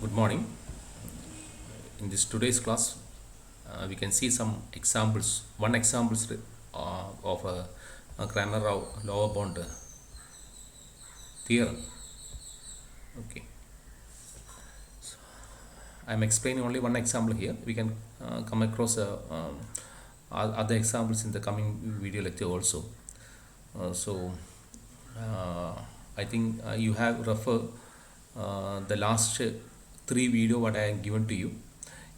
Good morning. In this today's class, we can see some examples. One example of a Cramer-Rao lower bound theorem. Okay, I'm explaining only one example here. We can come across other examples in the coming video lecture also. So I think you have refer the last three video what I have given to you.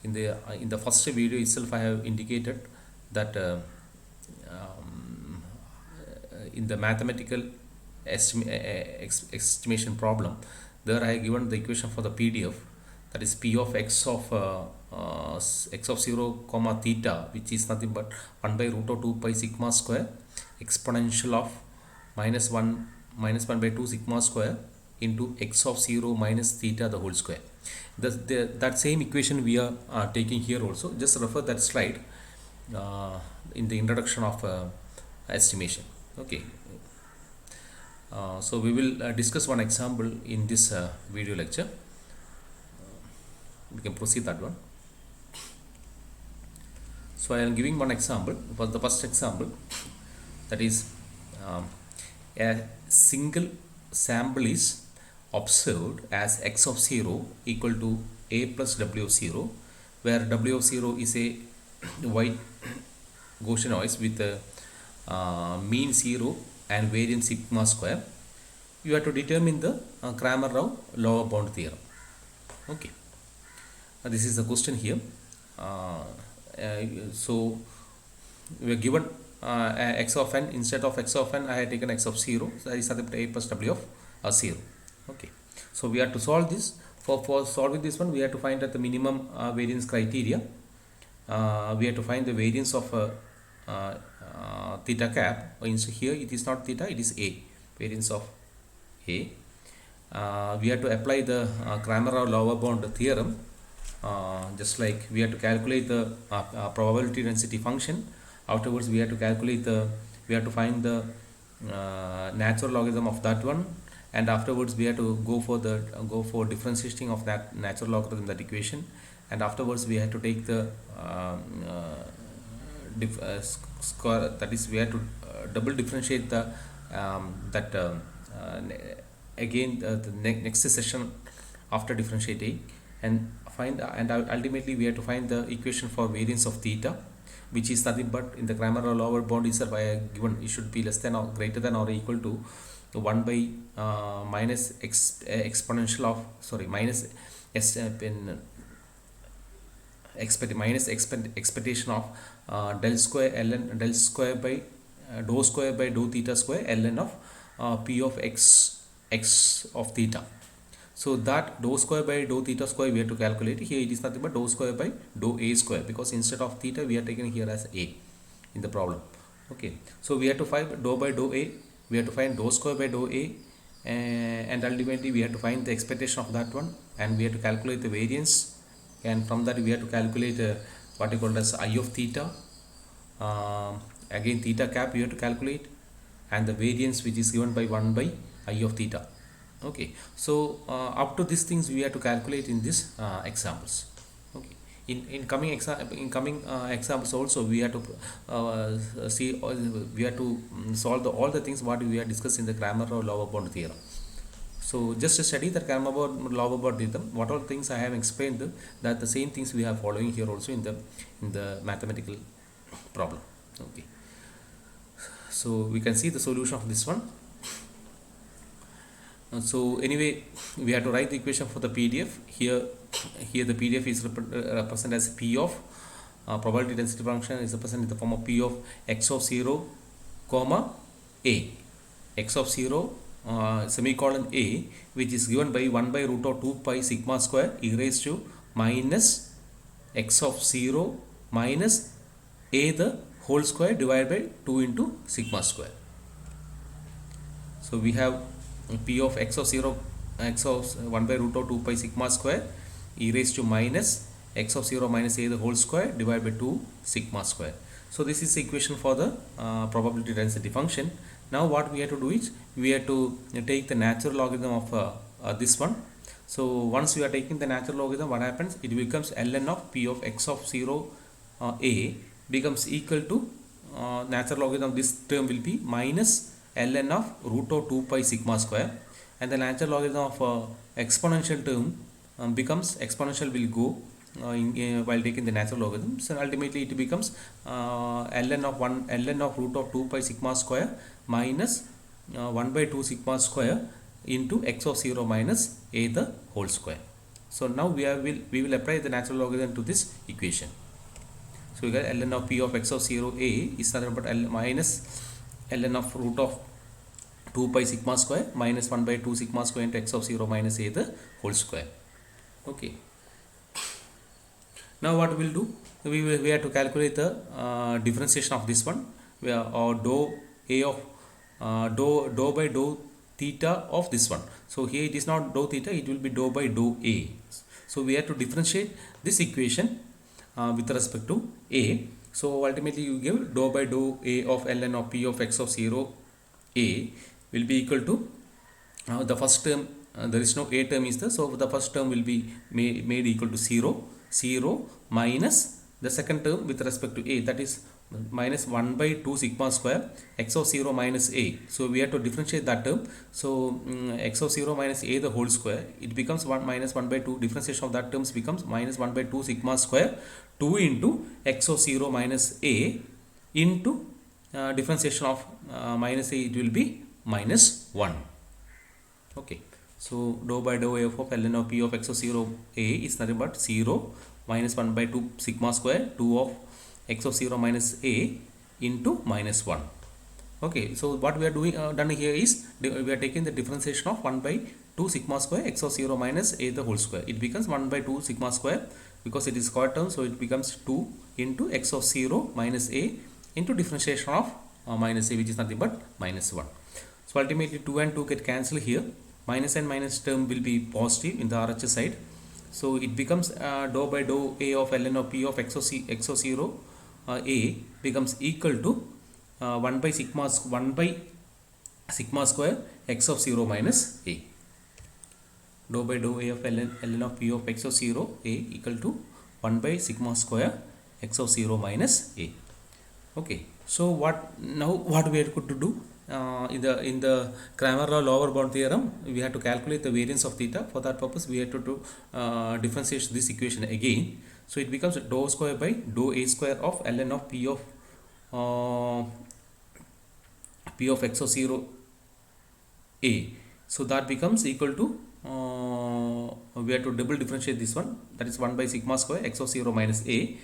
In the first video itself, I have indicated that in the mathematical estimation problem, there I have given the equation for the PDF, that is p of x of x of 0 comma theta, which is nothing but 1 by root of 2 pi sigma square exponential of -1 by 2 sigma square into x of 0 minus theta the whole square. That same equation we are taking here also. Just refer that slide in the introduction of estimation. Okay. So we will discuss one example in this video lecture. We can proceed that one. So I am giving one example. For the first example, that is a single sample is observed as x of 0 equal to a plus w of 0, where w of 0 is a white Gaussian noise with a mean 0 and variance sigma square. You have to determine the Cramer-Rao lower bound theorem. Okay. This is the question here. So we are given x of n. Instead of x of n, I have taken x of 0. So that is nothing but a plus w of 0. Okay. So we have to solve this. For solving this one, we have to find out the minimum variance criteria. We have to find the variance of theta cap. Here it is not theta, it is a, variance of a. We have to apply the Cramer-Rao lower bound theorem. Just like we have to calculate the probability density function. Afterwards, we have to find the natural logarithm of that one, and afterwards we have to go for differentiating of that natural logarithm, that equation, and afterwards we have to take the square, that is we have to double differentiate the again the next session after differentiating, and ultimately we have to find the equation for variance of theta, which is nothing but in the Cramer-Rao lower bound itself I have given it should be less than or greater than or equal to 1 by minus exponential of minus expectation of del square ln del square by dou square by dou theta square ln of p of x of theta. So that dou square by dou theta square we have to calculate. Here it is nothing but dou square by dou a square, because instead of theta we are taking here as a in the problem. Okay, so we have to find dou by dou a, we have to find dou square by dou a, and ultimately we have to find the expectation of that one, and we have to calculate the variance, and from that we have to calculate what is called as I of theta. Again theta cap we have to calculate, and the variance which is given by 1 by I of theta. Okay, so up to these things we have to calculate in these examples. Okay, in coming examples also we have to we have to solve all the things what we have discussed in the Cramer-Rao lower bound theorem. So just to study the Cramer-Rao lower bound theorem, what all things I have explained, that the same things we are following here also in the mathematical problem. Okay, so we can see the solution of this one. So anyway, we have to write the equation for the PDF. Here the PDF is represented as p of probability density function is represented in the form of p of x of 0 comma a, x of 0 semicolon a, which is given by 1 by root of 2 pi sigma square e raised to minus x of 0 minus a the whole square divided by 2 into sigma square. So we have p of x of 0, x of 1 by root of 2 pi sigma square e raised to minus x of 0 minus a the whole square divided by 2 sigma square. So this is the equation for the probability density function. Now what we have to do is we have to take the natural logarithm of this one. So once we are taking the natural logarithm, what happens? It becomes ln of p of x of 0 a becomes equal to natural logarithm. This term will be minus ln of root of 2 pi sigma square, and the natural logarithm of exponential term becomes exponential will go while taking the natural logarithm. So ultimately it becomes ln of root of 2 pi sigma square minus 1 by 2 sigma square into x of 0 minus a the whole square. So now we will apply the natural logarithm to this equation. So we get ln of p of x of 0 a is nothing but minus ln of root of 2 pi sigma square minus 1 by 2 sigma square into x of 0 minus a the whole square. Okay. Now what we will do? We have to calculate the differentiation of this one, or dou a of dou by dou theta of this one. So here it is not dou theta, it will be dou by dou a. So we have to differentiate this equation with respect to a. So ultimately you give dou by dou a of ln of p of x of 0 a will be equal to the first term, there is no a term is there, so the first term will be made equal to 0 minus the second term with respect to a, that is minus 1 by 2 sigma square x of 0 minus a. So we have to differentiate that term. So x of 0 minus a the whole square, it becomes 1 minus 1 by 2, differentiation of that terms becomes minus 1 by 2 sigma square 2 into x of 0 minus a into differentiation of minus a, it will be minus 1. Okay. So dou by dou a of ln of p of x of 0 a is nothing but 0 minus 1 by 2 sigma square 2 of x of 0 minus a into minus 1. Okay, so what we are doing done here is we are taking the differentiation of 1 by 2 sigma square x of 0 minus a the whole square. It becomes 1 by 2 sigma square because it is square term, so it becomes 2 into x of 0 minus a into differentiation of minus a, which is nothing but minus 1. So ultimately 2 and 2 get cancelled here. Minus and minus term will be positive in the RHS side. So it becomes dou by dou a of ln of p of x of 0 a becomes equal to 1 by sigma square x of 0 minus a. Dou by dou a of ln of p of x of 0 a equal to 1 by sigma square x of 0 minus a. Okay. So what we are going to do? In the Cramer law lower bound theorem, we have to calculate the variance of theta. For that purpose, we have to do differentiate this equation again. So it becomes dou square by dou a square of ln of p of x of 0 a. So that becomes equal to we have to double differentiate this one, that is 1 by sigma square x of 0 minus a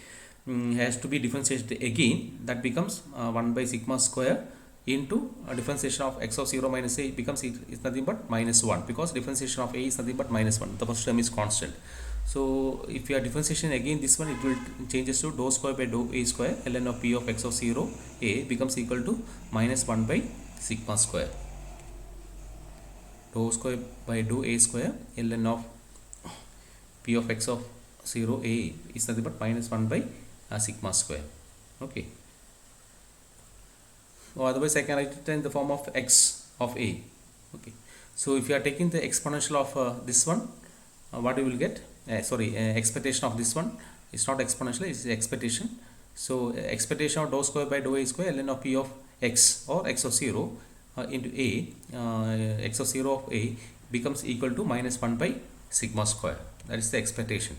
has to be differentiated again. That becomes 1 by sigma square into differentiation of x of 0 minus a becomes is nothing but minus 1, because differentiation of a is nothing but minus 1. The first term is constant. So if you are differentiation again this one, it will changes to dou square by dou a square ln of p of x of 0 a becomes equal to minus 1 by sigma square. Dou square by dou a square ln of p of x of 0 a is nothing but minus 1 by sigma square. Okay. Or otherwise I can write it in the form of x of a. Okay. So if you are taking the exponential of this one, what you will get? Expectation of this one is not exponential, it is expectation. So expectation of dou square by dou a square ln of p of x or x of 0 into a, x of 0 of a becomes equal to minus 1 by sigma square. That is the expectation.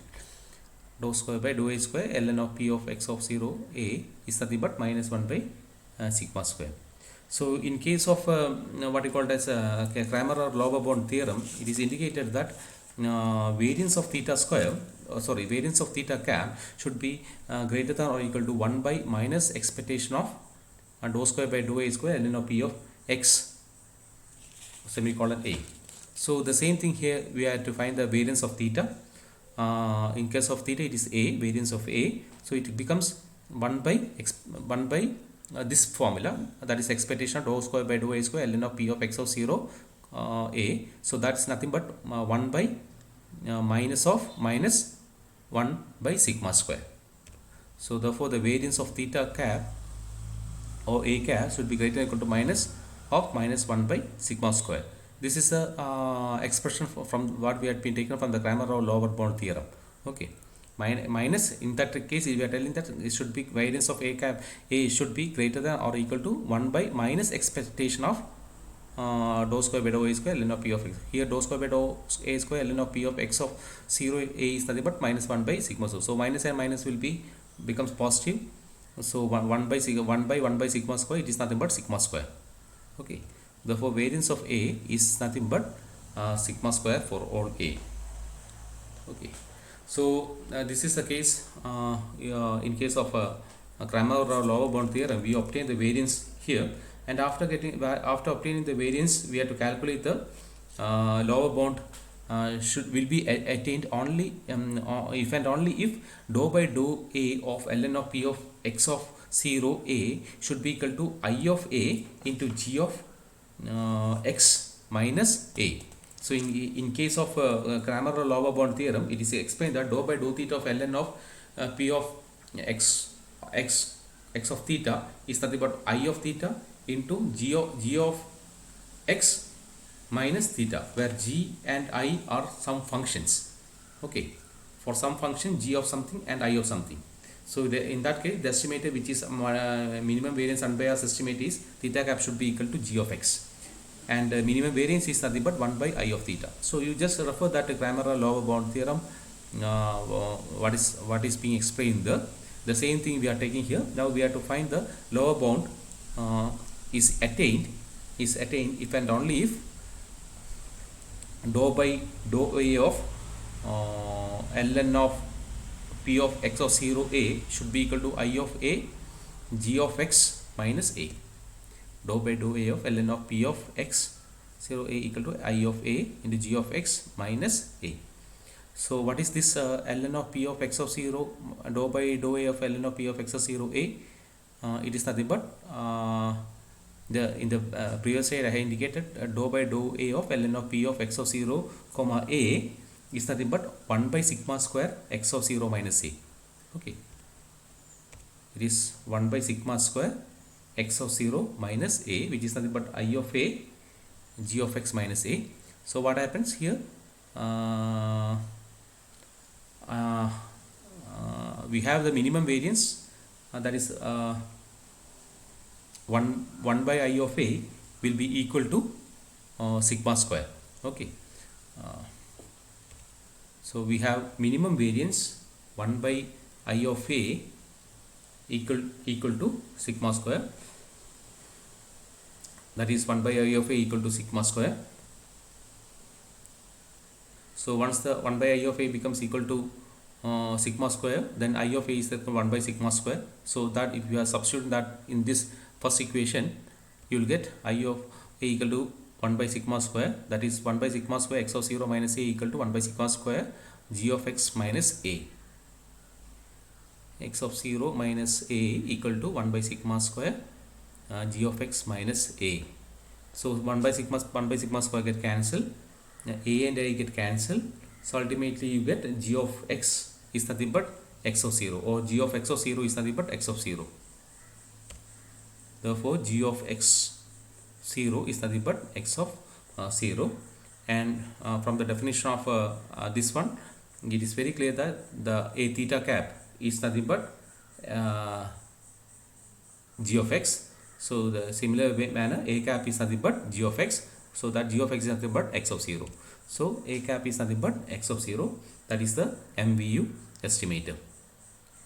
Dou square by dou a square ln of p of x of 0 a is nothing but minus 1 by sigma square. So in case of what you called as Cramer or lower bound theorem, it is indicated that variance of theta square, variance of theta cap should be greater than or equal to 1 by minus expectation of dou square by dou a square ln of p of x semicolon a. So the same thing here, we have to find the variance of theta. In case of theta, it is a, variance of a. So it becomes 1 by this formula, that is expectation of dou square by dou a square ln of p of x of 0 a. So that's nothing but 1 by minus 1 by sigma square. So therefore the variance of theta cap or a cap should be greater than or equal to minus 1 by sigma square. this is a expression from what we had been taken from the Cramer-Rao lower bound theorem. Okay, minus, in that case we are telling that it should be variance of a cap a should be greater than or equal to 1 by minus expectation of dou square by dou a square ln of p of x. Here dou square by dou a square ln of p of x of 0 a is nothing but minus 1 by sigma 0. So minus and minus will be becomes positive. So 1 by 1 by sigma square, it is nothing but sigma square. Okay, therefore variance of a is nothing but sigma square for all a. Okay, so this is the case in case of Cramer-Rao lower bound theorem. We obtain the variance here, and after obtaining the variance, we have to calculate the lower bound will be attained only if and only if dou by dou a of ln of p of x of 0 a should be equal to I of a into g of x minus a. So in case of Cramer-Rao lower bound theorem, it is explained that dou by dou theta of ln of p of x of theta is nothing but I of theta into g of x minus theta, where g and I are some functions. Okay, for some function g of something and I of something. So in that case, the estimated, which is minimum variance unbiased estimate, is theta cap should be equal to g of x, and minimum variance is nothing but 1 by I of theta. So you just refer that to Cramer-Rao lower bound theorem, what is being explained there. The same thing we are taking here. Now we have to find the lower bound is attained if and only if dou by dou a of ln of p of x of 0 a should be equal to I of a g of x minus a. Dou by dou a of ln of p of x 0 a equal to I of a into g of x minus a. So what is this ln of p of x of 0, dou by dou a of ln of p of x of 0 a? It is nothing but in the previous slide I have indicated dou by dou a of ln of p of x of 0 comma a is nothing but 1 by sigma square x of 0 minus a. Okay, it is 1 by sigma square x of 0 minus a, which is nothing but I of a g of x minus a. So what happens here? We have the minimum variance, that is 1 by I of a will be equal to sigma square. Okay, so we have minimum variance 1 by I of a equal to sigma square, that is 1 by I of a equal to sigma square. So once the 1 by I of a becomes equal to sigma square, then I of a is equal to 1 by sigma square. So that if you are substituting that in this first equation, you will get I of a equal to 1 by sigma square, that is 1 by sigma square x of 0 minus a equal to 1 by sigma square g of x minus a. X of 0 minus a equal to 1 by sigma square g of x minus a. So 1 by sigma square get cancelled, a and a get cancelled. So ultimately you get g of x is nothing but x of 0, or g of x of 0 is nothing but x of 0. Therefore g of x 0 is nothing but x of 0, and from the definition of this one, it is very clear that the a theta cap is nothing but g of x. So the similar manner, a cap is nothing but g of x, so that g of x is nothing but x of 0. So a cap is nothing but x of 0, that is the MVU estimator.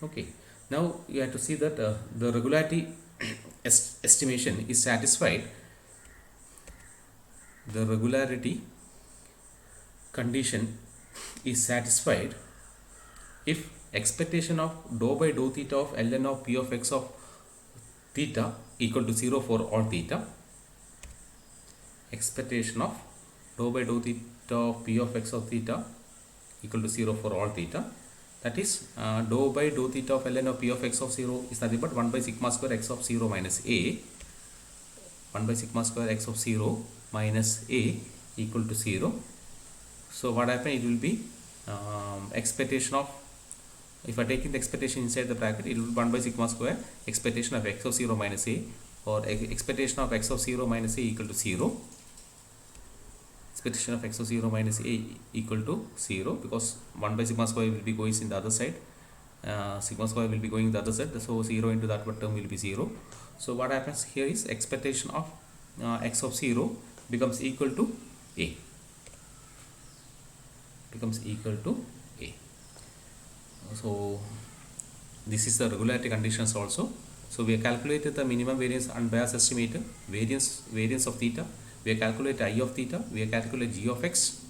Okay, now you have to see that the regularity estimation is satisfied. The regularity condition is satisfied if expectation of dou by dou theta of ln of p of x of theta equal to 0 for all theta. Expectation of dou by dou theta of p of x of theta equal to 0 for all theta, that is dou by dou theta of ln of p of x of 0 is nothing but 1 by sigma square x of 0 minus a. 1 by sigma square x of 0 minus a equal to 0. So what happens, it will be expectation of, if I taking the expectation inside the bracket, it will be 1 by sigma square expectation of x of 0 minus a, or expectation of x of 0 minus a equal to 0. expectation of x of 0 minus a equal to 0, because 1 by sigma square will be going in the other side, sigma square will be going the other side, so 0 into that term will be 0. So what happens here is expectation of x of 0 becomes equal to a, so this is the regularity conditions also. So we have calculated the minimum variance unbiased estimator, variance of theta, we have calculated I of theta, we have calculated g of x,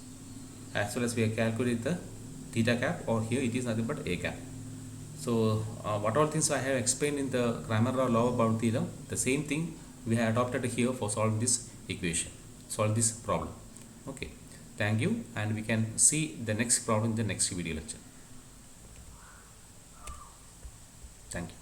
as well as we have calculated the theta cap, or here it is nothing but a cap. So what all things I have explained in the Cramer law of bound theorem, the same thing we have adopted here for solving this equation, solve this problem. Okay, thank you, and we can see the next problem in the next video lecture. Thank you.